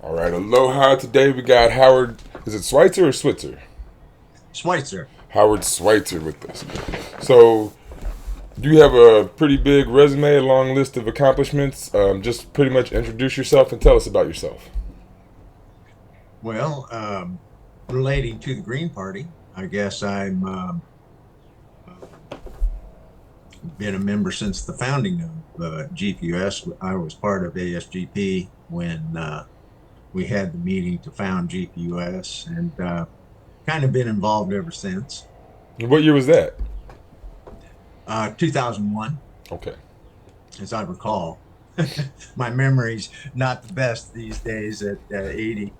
All right, aloha. Today we got Howard. Is it Switzer or Switzer? Schweitzer. Howard Switzer with us. So you have a pretty big resume, a long list of accomplishments. Just pretty much introduce yourself and tell us about yourself. Well, relating to the Green Party, I guess I'm been a member since the founding of GPUS. I was part of ASGP when we had the meeting to found GPUS, and kind of been involved ever since. What year was that? 2001, Okay. as I recall. My memory's not the best these days at 80,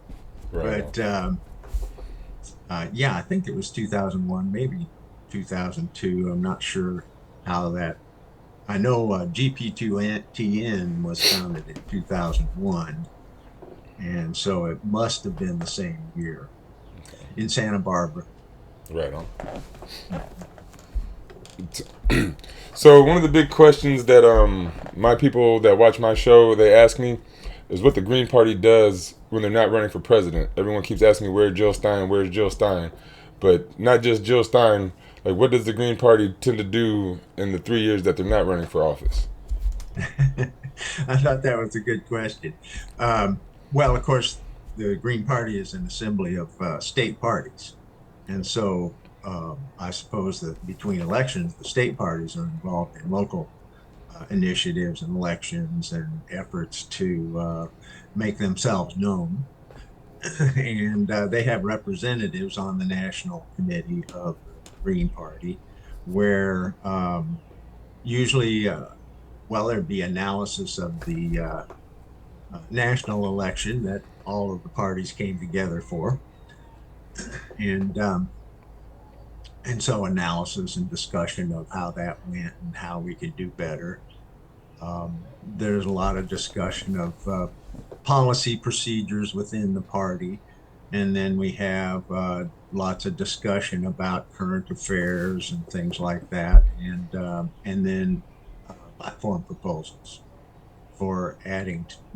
Right on. but yeah, I think it was 2001, maybe 2002. I'm not sure how that. I know GP2TN was founded in 2001, and so it must have been the same year in Santa Barbara. Right on. So one of the big questions that my people that watch my show they ask me is what the Green Party does when they're not running for president. Everyone keeps asking me where's Jill Stein, where's Jill Stein, but not just Jill Stein. Like what does the Green Party tend to do in the 3 years that they're not running for office? I thought that was a good question. Well, of course, the Green Party is an assembly of state parties. And so I suppose that between elections, the state parties are involved in local initiatives and elections and efforts to make themselves known. And they have representatives on the national committee of the Green Party, where usually, well, there'd be analysis of the national election that all of the parties came together for, and so analysis and discussion of how that went and how we could do better. There's a lot of discussion of policy procedures within the party. And then we have lots of discussion about current affairs and things like that. And then platform proposals for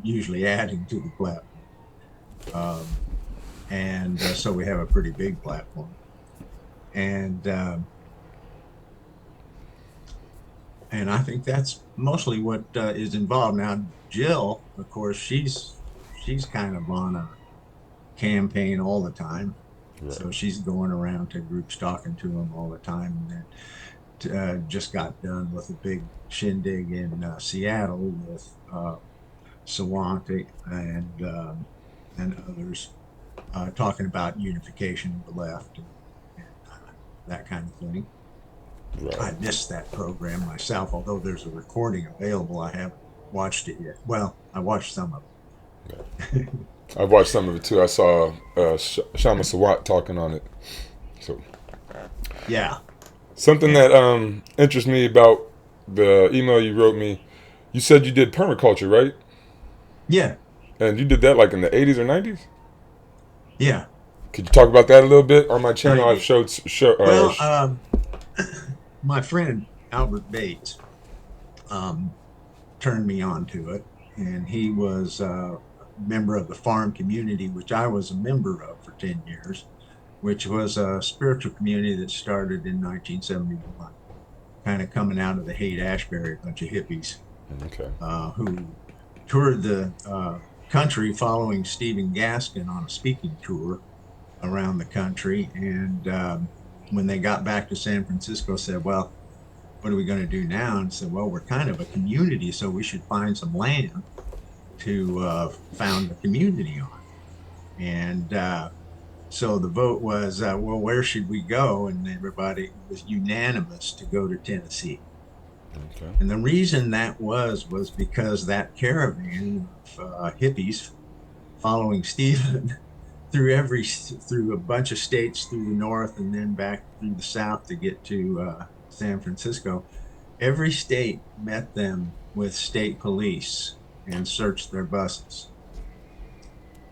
usually adding to the platform. Um, and so we have a pretty big platform. And and I think that's mostly what is involved. Now, Jill, of course, she's kind of on a campaign all the time, Right. so she's going around to groups talking to them all the time. And then just got done with a big shindig in Seattle with Sawante and others talking about unification of the left and that kind of thing. Right. I missed that program myself, although there's a recording available. I haven't watched it yet. Well, I watched some of it. I've watched some of it too. I saw Shama Sawat talking on it. So Yeah, something yeah, that interests me about the email you wrote me, you said you did permaculture, right? yeah, And you did that like in the 80s or 90s? yeah. Could you talk about that a little bit? On my channel, I've I, showed well, my friend Albert Bates um, turned me on to it, and he was a member of the farm community, which I was a member of for 10 years, which was a spiritual community that started in 1971, kind of coming out of the Haight Ashbury, a bunch of hippies okay. who toured the country following Stephen Gaskin on a speaking tour around the country. And when they got back to San Francisco, said, "Well, what are we going to do now?" And said, "Well, we're kind of a community, so we should find some land to found a community on." And so the vote was, well, where should we go? And everybody was unanimous to go to Tennessee. Okay. And the reason that was because that caravan of hippies following Stephen through a bunch of states through the north and then back through the south to get to San Francisco. Every state met them with state police and searched their buses,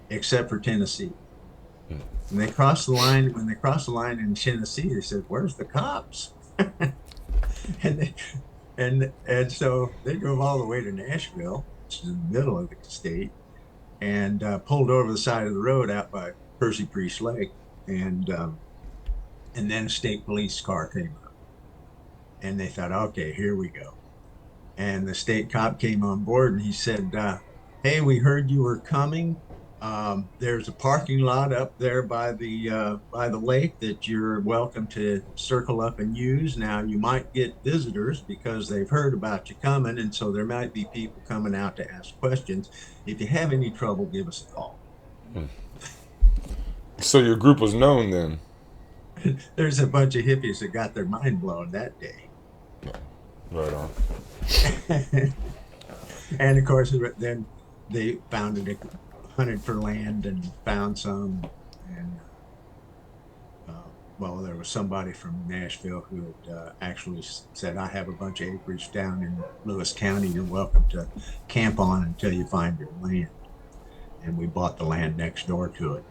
except for Tennessee. And they crossed the line. When they crossed the line in Tennessee, they said, "Where's the cops?" and they, and so they drove all the way to Nashville, which is in the middle of the state, and pulled over the side of the road out by Percy Priest Lake, and then a state police car came up, and they thought, okay, here we go. And the state cop came on board, and he said, "Hey, we heard you were coming. There's a parking lot up there by the lake that you're welcome to circle up and use. Now you might get visitors because they've heard about you coming, and so there might be people coming out to ask questions. If you have any trouble, give us a call." So your group was known then. There's a bunch of hippies that got their mind blown that day. Right on. And of course, then they hunted for land and found some. And well, there was somebody from Nashville who had actually said, "I have a bunch of acreage down in Lewis County. You're welcome to camp on until you find your land." And we bought the land next door to it.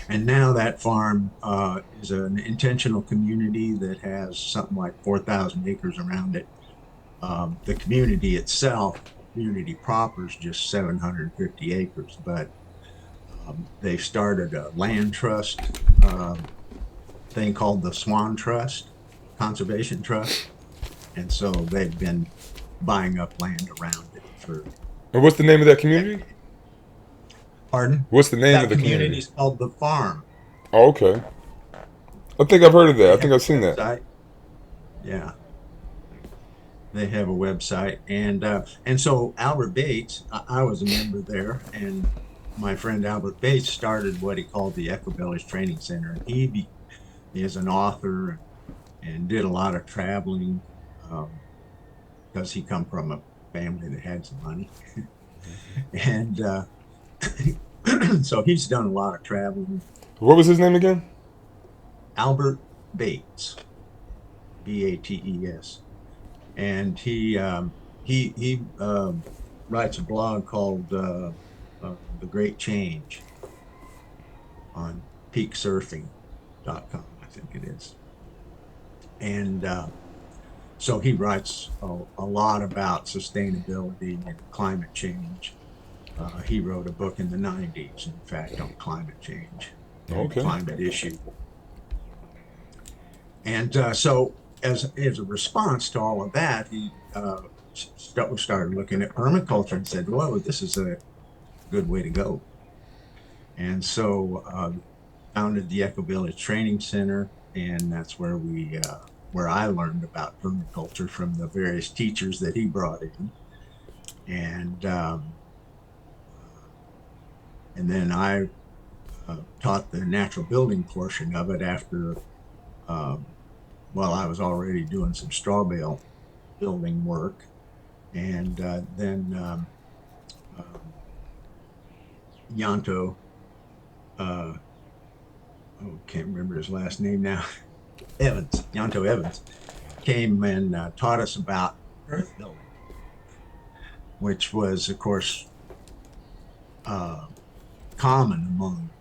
And now that farm is an intentional community that has something like 4,000 acres around it. The community itself, community proper, is just 750 acres, but they started a land trust thing called the Swan Trust, Conservation Trust. And so they've been buying up land around it for. And what's the name of that community? Pardon? What's the name That of the community? is called The Farm. Oh, okay. I think I've heard of that. I think I've seen that. Yeah. They have a website, and so Albert Bates, I was a member there, and my friend Albert Bates started what he called the Echo Village Training Center. And he is an author and did a lot of traveling because he come from a family that had some money, and so he's done a lot of traveling. What was his name again? Albert Bates, Bates. And he writes a blog called The Great Change on peaksurfing.com, I think it is. And so he writes a lot about sustainability and climate change. He wrote a book in the 90s, in fact, on climate change and the climate issue. And so as a response to all of that, he started looking at permaculture and said, "Whoa, this is a good way to go." And so founded the Echo Village Training Center, and that's where where I learned about permaculture from the various teachers that he brought in, and then I taught the natural building portion of it after. Well, I was already doing some straw bale building work, and then Yanto, can't remember his last name now, Yanto Evans, came and taught us about earth building, which was, of course, common among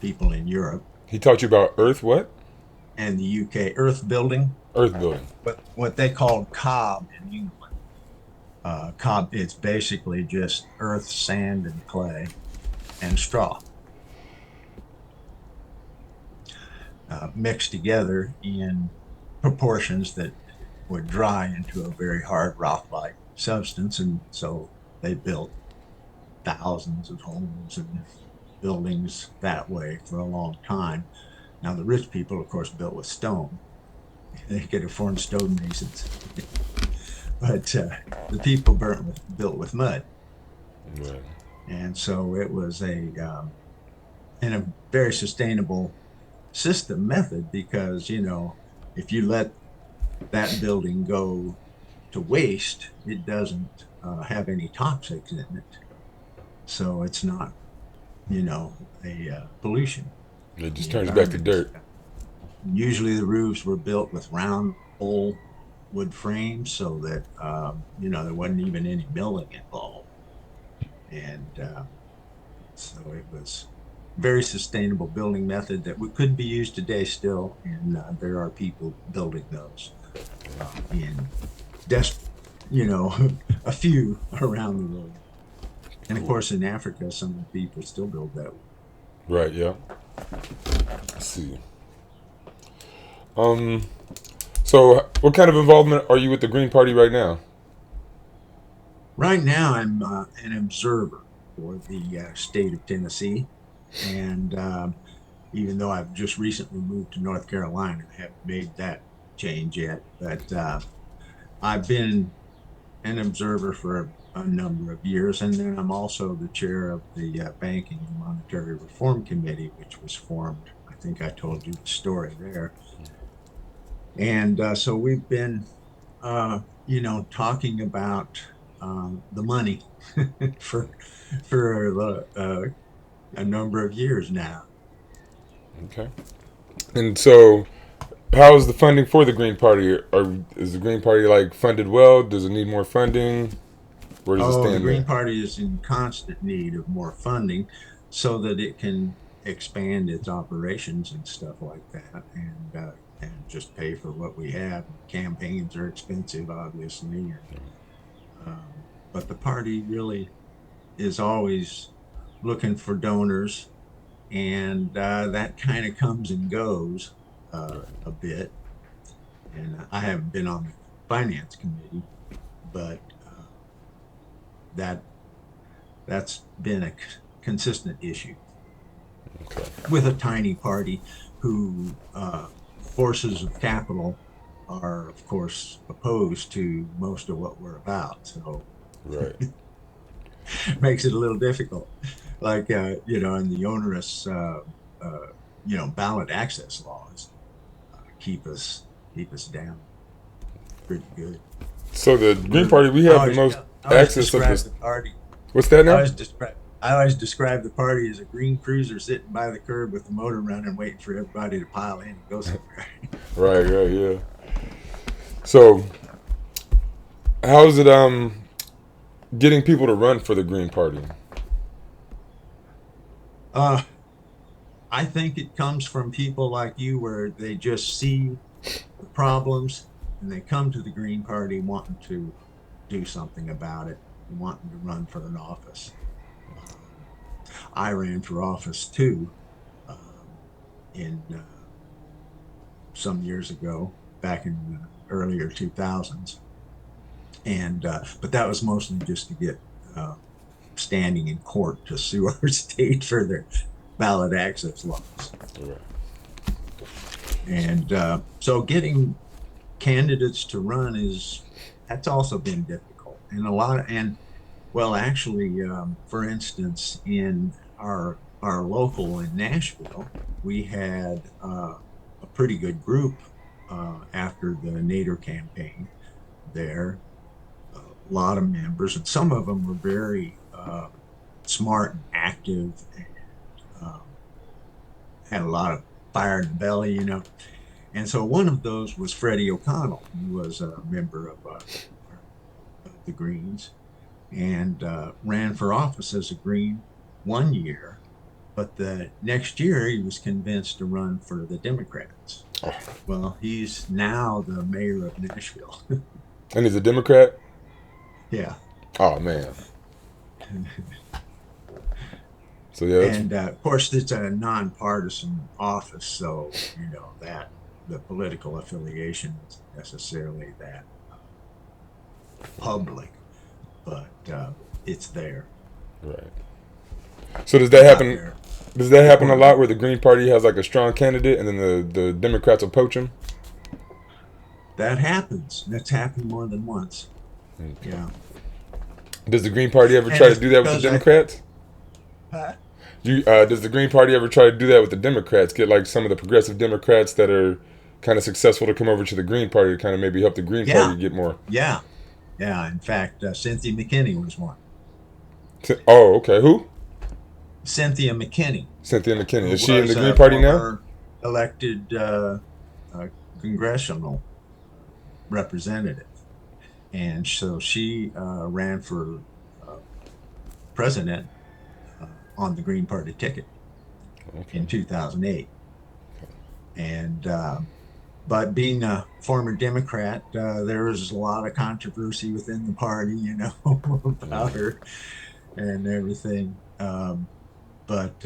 people in Europe. He taught you about earth what? And the UK, earth building. Earth building. What they called cob in England. Cob, it's basically just earth, sand, and clay, and straw. Mixed together in proportions that would dry into a very hard rock-like substance. And so they built thousands of homes and buildings that way for a long time. Now, the rich people, of course, built with stone. They could afford stonemasons. But the people built with mud. Right. And so it was in a very sustainable system method, because, if you let that building go to waste, it doesn't have any toxics in it. So it's not, a pollution. It just turns back to dirt. Usually the roofs were built with round, full wood frames so that, there wasn't even any milling involved. And so it was very sustainable building method that could be used today still. And there are people building those a few around the world. And of course, in Africa, some of the people still build that way. Right. Yeah. Let's see. Um. So, what kind of involvement are you with the Green Party right now? Right now, I'm an observer for the state of Tennessee. And even though I've just recently moved to North Carolina, I haven't made that change yet. But I've been an observer for a number of years. And then I'm also the chair of the Banking and Monetary Reform Committee, which was formed. I think I told you the story there. And so we've been, talking about the money for a number of years now. Okay. And so, how is the funding for the Green Party? Or is the Green Party like funded well? Does it need more funding? Where does it Oh, the stand Green there? Party is in constant need of more funding so that it can expand its operations and stuff like that, and just pay for what we have. Campaigns are expensive, obviously, but the party really is always looking for donors, and that kind of comes and goes a bit. And I haven't been on the finance committee, but that that's been a consistent issue Okay. with a tiny party who forces of capital are, of course, opposed to most of what we're about. So Right. it makes it a little difficult. Like, and the onerous, uh, ballot access laws keep us down pretty good. So the Green We're Party, we I have the always most I always access of describe this. the party. What's that I now? always describe I always describe the party as a green cruiser sitting by the curb with the motor running, waiting for everybody to pile in and go somewhere. Right. Right. Yeah. So, how is it getting people to run for the Green Party? uh, I think it comes from people like you, where they just see the problems and they come to the Green Party wanting to do something about it, wanting to run for an office. Um, I ran for office too, in some years ago, back in the earlier 2000s, and but that was mostly just to get uh, standing in court to sue our state for their ballot access laws. Right. And so getting candidates to run is that's also been difficult, and well, actually, for instance, in our local in Nashville, we had a pretty good group after the Nader campaign there. A lot of members, and some of them were very smart and active, and um, had a lot of fire in the belly. And so one of those was Freddie O'Connell, who was a member of the Greens, and ran for office as a Green one year. But the next year, he was convinced to run for the Democrats. Oh, Well, he's now the mayor of Nashville. and he's a Democrat. Yeah. Oh man. So yeah, that's And of course, it's a nonpartisan office, so that the political affiliation isn't necessarily that public, but it's there. right. So does that It's out happen? there Does that happen a before lot where everybody. the Green Party has like a strong candidate and then the Democrats will poach him? That happens. That's happened more than once. Okay. Yeah, Does the Green Party ever and try to it's do that with the because I. Democrats? Huh? Does the Green Party ever try to do that with the Democrats? Get like some of the progressive Democrats that are kind of successful to come over to the Green Party to kind of maybe help the Green Yeah, Party get more. yeah, yeah. In fact, Cynthia McKinney was one. Oh, okay. Who? Cynthia McKinney, Cynthia McKinney. who Is she in the was Green a Party now? former elected uh, congressional representative, and so she ran for uh, president on the Green Party ticket Okay. in 2008. And but being a former Democrat, there was a lot of controversy within the party, Mm. about her. and everything. But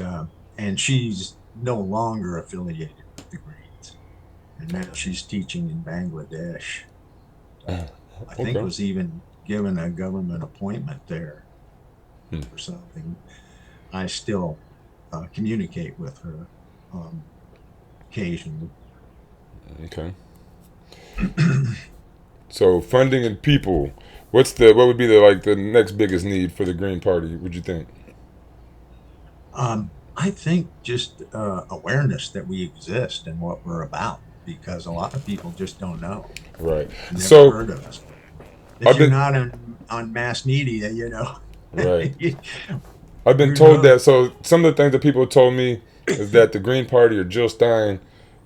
and she's no longer affiliated with the Greens, and now she's teaching in Bangladesh. I think Okay. was even given a government appointment there Hmm. or something. I still communicate with her occasionally. Okay. So funding and people. What would be the next biggest need for the Green Party? Would you think? I think just awareness that we exist and what we're about, because a lot of people just don't know, Right. never So heard of us. If I've you're been not on mass media, right. I've been who told that. knows? So some of the things that people told me is that the Green Party or Jill Stein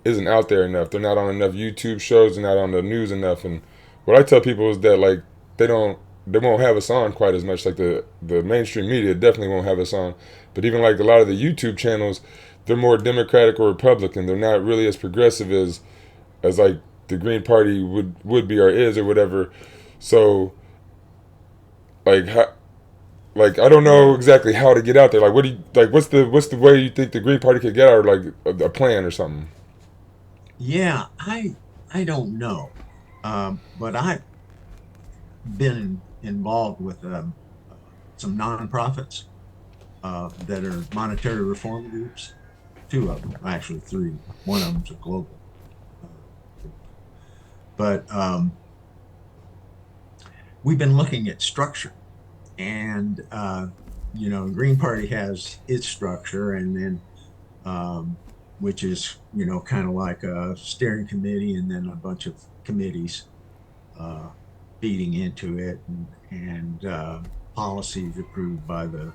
isn't out there enough. They're not on enough YouTube shows. They're not on the news enough. And what I tell people is that like they don't they won't have us on quite as much. Like the mainstream media definitely won't have us on. But even like a lot of the YouTube channels, they're more Democratic or Republican. They're not really as progressive as like the Green Party would be or is or whatever. So like how, like I don't know Yeah, exactly how to get out there. Like what do you like? What's the way you think the Green Party could get out? Like a plan or something? yeah. I don't know, but I've been involved with some nonprofits that are monetary reform groups. Two of them, actually three. One of them's a global group. But we've been looking at structure, and Green Party has its structure, and then which is kind of like a steering committee, and then a bunch of committees uh, feeding into it, and policies approved by the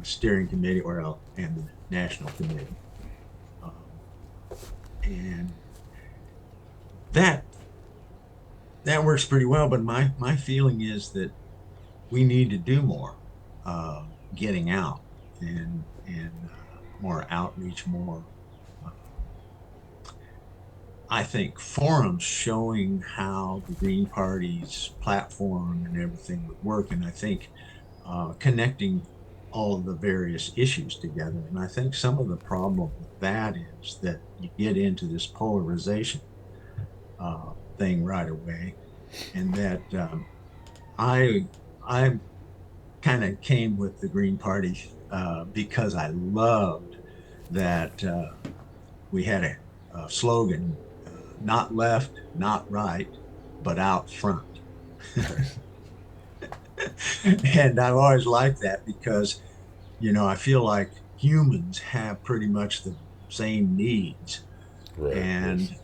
steering committee and the national committee, um, and that that works pretty well. But my feeling is that we need to do more getting out and more outreach, more I think forums showing how the Green Party's platform and everything would work, and I think connecting all of the various issues together. And I think some of the problem with that is that you get into this polarization thing right away, and that I I kind of came with the Green Party because I loved that we had a slogan, not left, not right, but out front. Nice. And I've always liked that because, I feel like humans have pretty much the same needs, Right. and Yes.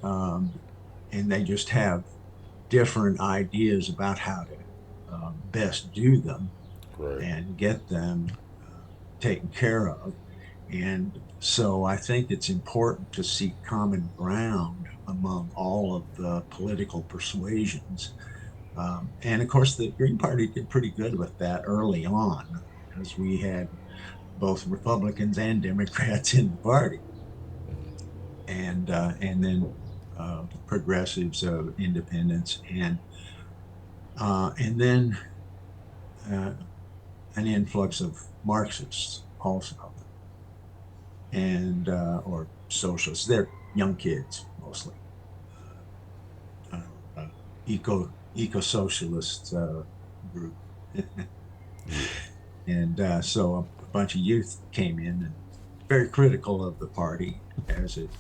and they just have different ideas about how to best do them Right. and get them taken care of. And so I think it's important to seek common ground among all of the political persuasions. And of course, the Green Party did pretty good with that early on because we had both Republicans and Democrats in the party, and then progressives, independents, and then uh, an influx of Marxists also, and or socialists. They're young kids mostly, uh, uh, eco socialist group, Yeah. and so a bunch of youth came in and very critical of the party as it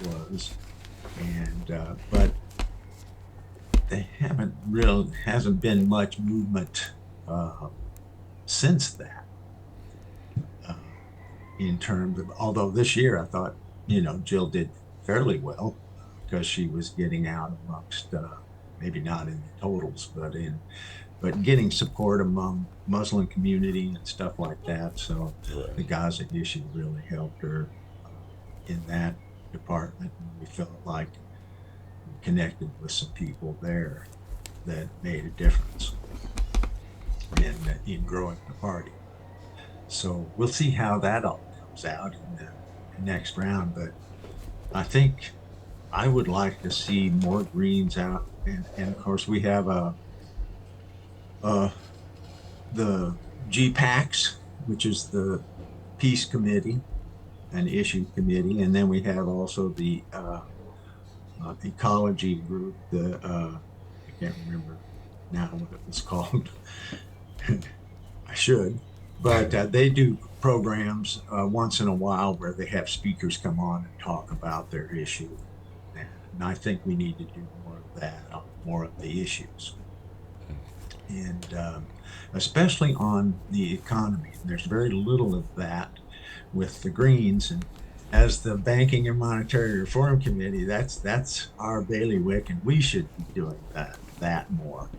was, and but they haven't real hasn't been much movement uh, since that. Uh, in terms of, although this year I thought, Jill did fairly well because she was getting out amongst, maybe not in the totals, but getting support among Muslim community and stuff like that. So Right. the Gaza issue really helped her in that department, and we felt like we connected with some people there that made a difference in growing the party. So we'll see how that all comes out in the next round. But I think I would like to see more Greens out, and of course we have uh, the GPACs, which is the Peace Committee and Issue Committee, and then we have also the ecology group. I can't remember now what it was called. I should, but they do programs once in a while where they have speakers come on and talk about their issue. And I think we need to do more of that, more of the issues. And especially on the economy. There's very little of that with the Greens. And as the Banking and Monetary Reform Committee, that's our bailiwick, and we should be doing that more.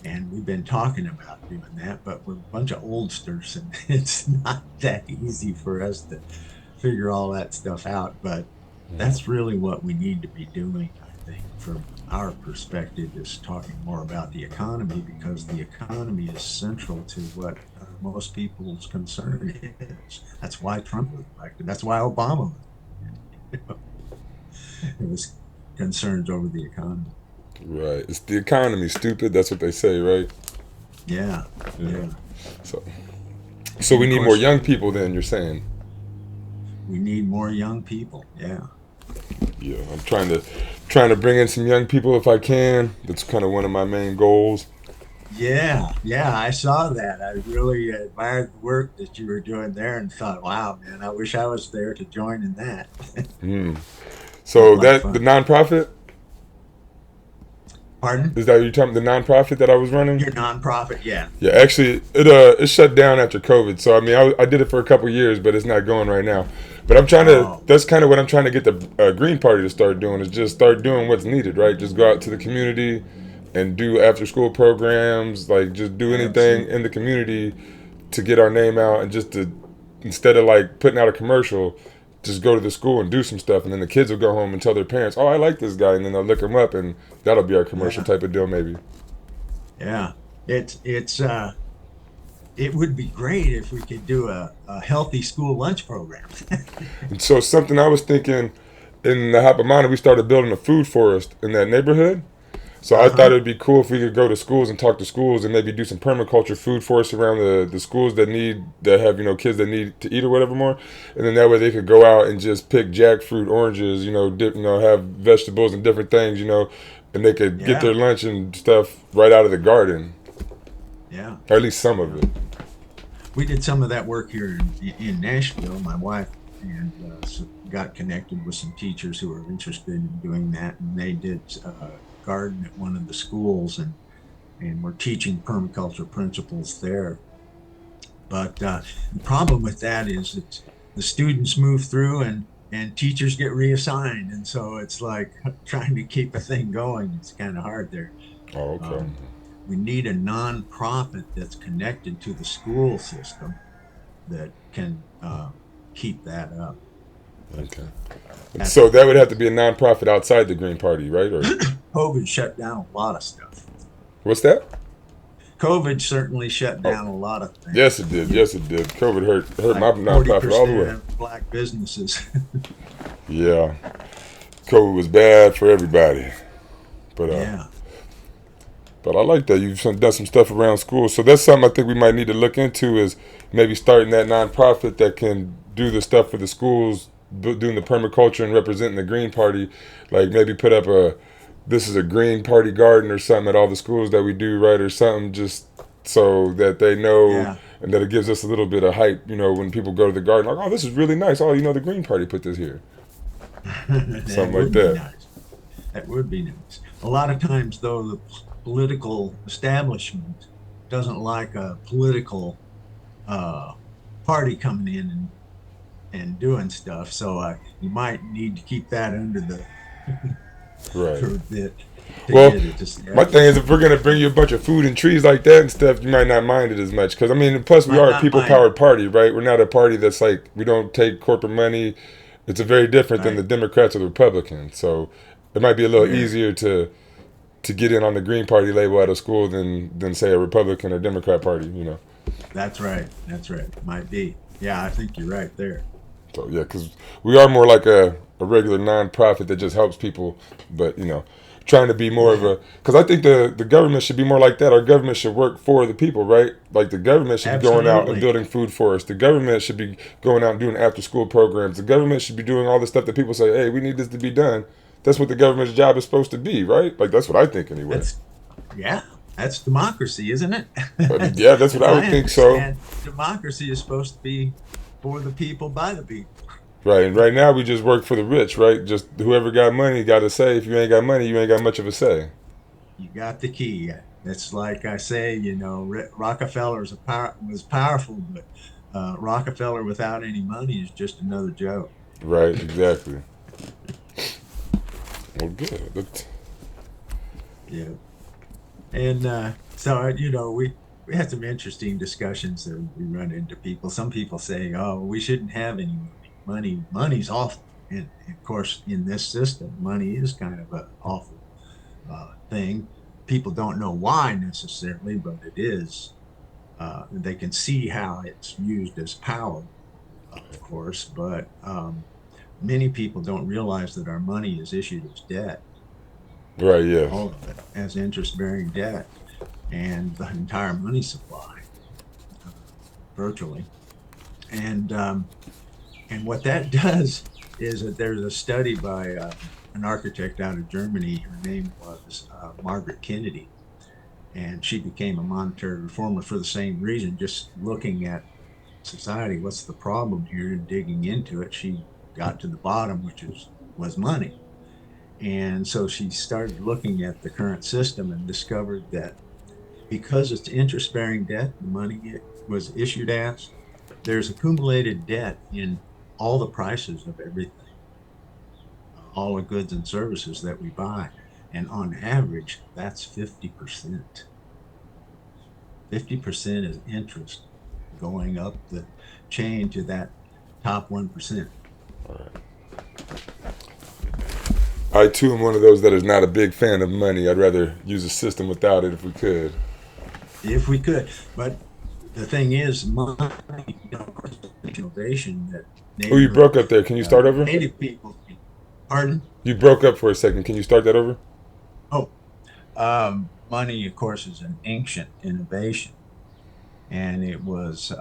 And we've been talking about doing that, but we're a bunch of oldsters, and it's not that easy for us to figure all that stuff out. But that's really what we need to be doing, I think, from our perspective, is talking more about the economy, because the economy is central to what most people's concern is. That's why Trump was elected. That's why Obama was. It was concerns over the economy. Right. It's the economy, stupid. That's what they say, right? Yeah. Yeah. So, so we need more young people. Then you're saying? We need more young people. Yeah. Yeah. I'm trying to bring in some young people if I can. That's kind of one of my main goals. Yeah, I saw that. I really admired the work that you were doing there, and thought, wow, man, I wish I was there to join in that. Mm. So that fun. the nonprofit. Pardon? Is that what you're talking the nonprofit that I was running? Your nonprofit, yeah. Yeah, actually, it shut down after COVID. So I mean, I did it for a couple years, but it's not going right now. But I'm trying to. That's kind of what I'm trying to get the Green Party to start doing, is just start doing what's needed, right? Just go out to the community and do after school programs, like just do anything in the community to get our name out, and just to, instead of like putting out a commercial, just go to the school and do some stuff, and then the kids will go home and tell their parents, "Oh, I like this guy," and then they'll look him up, and that'll be our commercial type of deal, maybe. Yeah, it's it would be great if we could do a healthy school lunch program. And so something I was thinking, in the Hapamana, we started building a food forest in that neighborhood. So I thought it'd be cool if we could go to schools and talk to schools and maybe do some permaculture food forests around the schools that have, kids that need to eat or whatever more. And then that way they could go out and just pick jackfruit, oranges, have vegetables and different things, and they could get their lunch and stuff right out of the garden. Yeah. Or at least some of it. We did some of that work here in Nashville. My wife and got connected with some teachers who were interested in doing that, and they did garden at one of the schools, and we're teaching permaculture principles there. But the problem with that is that the students move through, and teachers get reassigned, and so it's like trying to keep a thing going. It's kind of hard there. Oh, okay. We need a nonprofit that's connected to the school system that can keep that up. Okay. So that would have to be a nonprofit outside the Green Party, right? Or COVID shut down a lot of stuff. What's that? COVID certainly shut down a lot of things. Yes, it did. Yes, it did. COVID hurt like my nonprofit all the way. Of black businesses. Yeah, COVID was bad for everybody. But yeah. But I like that you've done some stuff around schools. So that's something I think we might need to look into, is maybe starting that nonprofit that can do the stuff for the schools, doing the permaculture and representing the Green Party. Like maybe put up this is a Green Party garden or something at all the schools that we do, right, or something, just so that they know, and that it gives us a little bit of hype, when people go to the garden, like, oh, this is really nice. Oh, the Green Party put this here. Something like that. Nice. That would be nice. A lot of times, though, the political establishment doesn't like a political party coming in and doing stuff, so you might need to keep that under the right for a bit. Well, my thing is, if we're gonna bring you a bunch of food and trees like that and stuff, you might not mind it as much. Because plus we are a people-powered party, right? We're not a party that's like, we don't take corporate money. It's a very different than the Democrats or the Republicans. So it might be a little easier to get in on the Green Party label at a school than say a Republican or Democrat party. That's right. Might be. Yeah, I think you're right there. So yeah, because we are more like a regular nonprofit that just helps people, but trying to be more of Yeah, a, because I think the government should be more like that. Our government should work for the people, right? Like the government should be going out and absolutely. building food for us. The government should be going out and doing after school programs. The government should be doing all the stuff that people say, hey, we need this to be done. That's what the government's job is supposed to be, right? Like that's what I think anyway. That's Yeah, that's democracy, isn't it? Yeah, that's what As I I would think so. understand, democracy is supposed to be for the people, by the people. Right, and right now we just work for the rich, right? Just whoever got money got a say. If you ain't got money, you ain't got much of a say. You got the key. It's like I say, Rockefeller was powerful, but Rockefeller without any money is just another joke. Right, exactly. Well, good. Yeah. And so, we had some interesting discussions that we run into people. Some people say, "Oh, we shouldn't have any money. Money's awful." And of course, in this system, money is kind of an awful thing. People don't know why necessarily, but it is. They can see how it's used as power, of course, but many people don't realize that our money is issued as debt, Right, yeah. all of it, as interest-bearing debt, and the entire money supply, uh, virtually. And what that does is that there's a study by an architect out of Germany. Her name was Margaret Kennedy, and she became a monetary reformer for the same reason, just looking at society, what's the problem here, and digging into it. She got to the bottom, was money. And so she started looking at the current system and discovered that because it's interest bearing debt, the money it was issued as, there's accumulated debt in all the prices of everything, all the goods and services that we buy. And on average, that's 50%. 50% is interest going up the chain to that top 1%. I too am one of those that is not a big fan of money. I'd rather use a system without it if we could. If we could. But the thing is, money, innovation that Oh, you broke up there. Can you start over? native people, pardon? You broke up for a second. Can you start that over? Oh, money, of course, is an ancient innovation. And it was,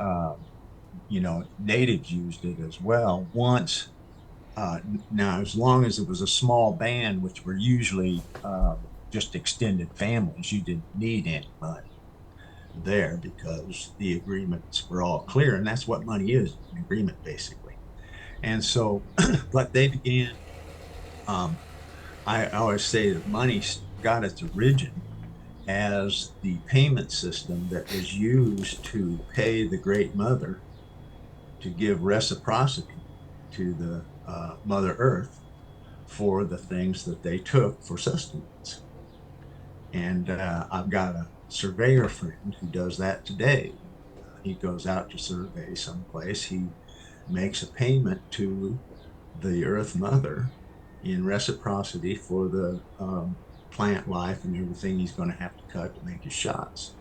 natives used it as well once. Now, as long as it was a small band, which were usually just extended families, you didn't need any money there because the agreements were all clear. And that's what money is, an agreement, basically. And so, but they began, um, I always say that money got its origin as the payment system that was used to pay the Great Mother to give reciprocity to the Mother Earth for the things that they took for sustenance. And I've got a surveyor friend who does that today. He goes out to survey someplace. He makes a payment to the Earth Mother in reciprocity for the plant life and everything he's going to have to cut to make his shots.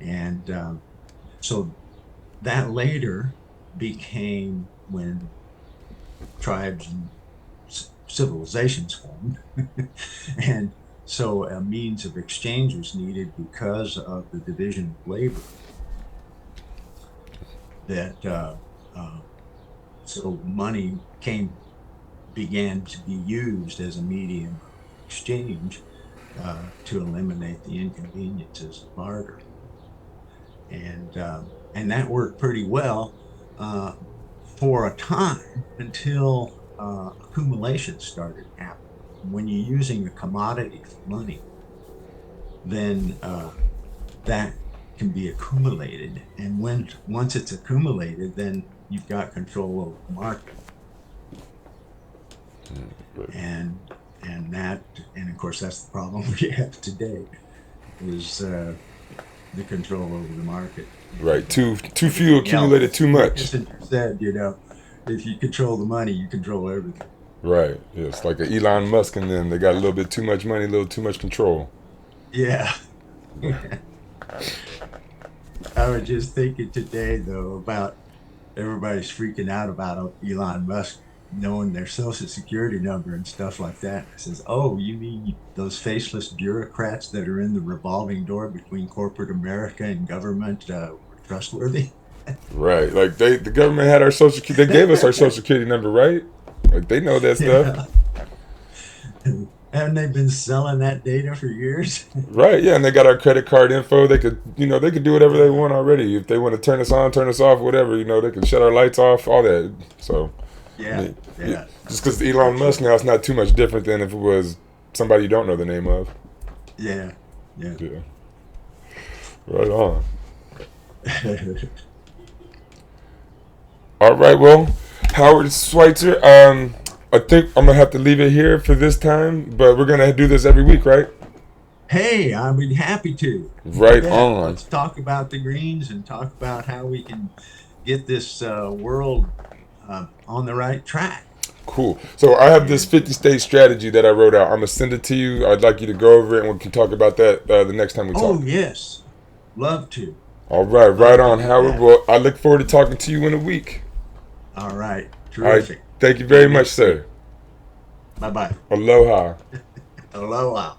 And so that later became when tribes and civilizations formed. And so a means of exchange was needed because of the division of labor that uh, so money began to be used as a medium of exchange to eliminate the inconveniences of barter, and that worked pretty well uh, for a time until accumulation started happening. When you're using a commodity for money, then that can be accumulated, and once it's accumulated, then you've got control over the market, and and of course that's the problem we have today is the control over the market. Right. And Too few everything else, accumulated as too much. Kissinger said, if you control the money, you control everything. Right. Yes. Like a Elon Musk and them. They got a little bit too much money, a little too much control. Yeah. I was just thinking today, though, about everybody's freaking out about Elon Musk knowing their social security number and stuff like that. I says, "Oh, you mean those faceless bureaucrats that are in the revolving door between corporate America and government were trustworthy?" Right. Like the government had our social security. They gave us our social security number, right? Like they know that stuff. Yeah. Haven't they been selling that data for years? Right. Yeah, and they got our credit card info. They could, they could do whatever they Yeah, want already. If they want to turn us on, turn us off, whatever, they can shut our lights off, all that. So, I yeah, mean, yeah. just because Elon Musk now, it's not too much different than if it was somebody you don't know the name of. Yeah, yeah. Yeah. Right on. All right. Well, Howard Switzer. I think I'm gonna have to leave it here for this time, but we're gonna do this every week, right? Hey, I'd be happy to. You Right bet. on. Let's talk about the greens and talk about how we can get this world on the right track. Cool. So I have this And 50-state strategy that I wrote out. I'm gonna send it to you. I'd like you to go over it, and we can talk about that the next time we oh, talk. yes, love to. All right. Right Love to on, do Howard. that. Well, I look forward to talking to you in a week. All right. All right. Terrific. Thank you See you very much, next week. sir. Bye bye. Aloha. Aloha.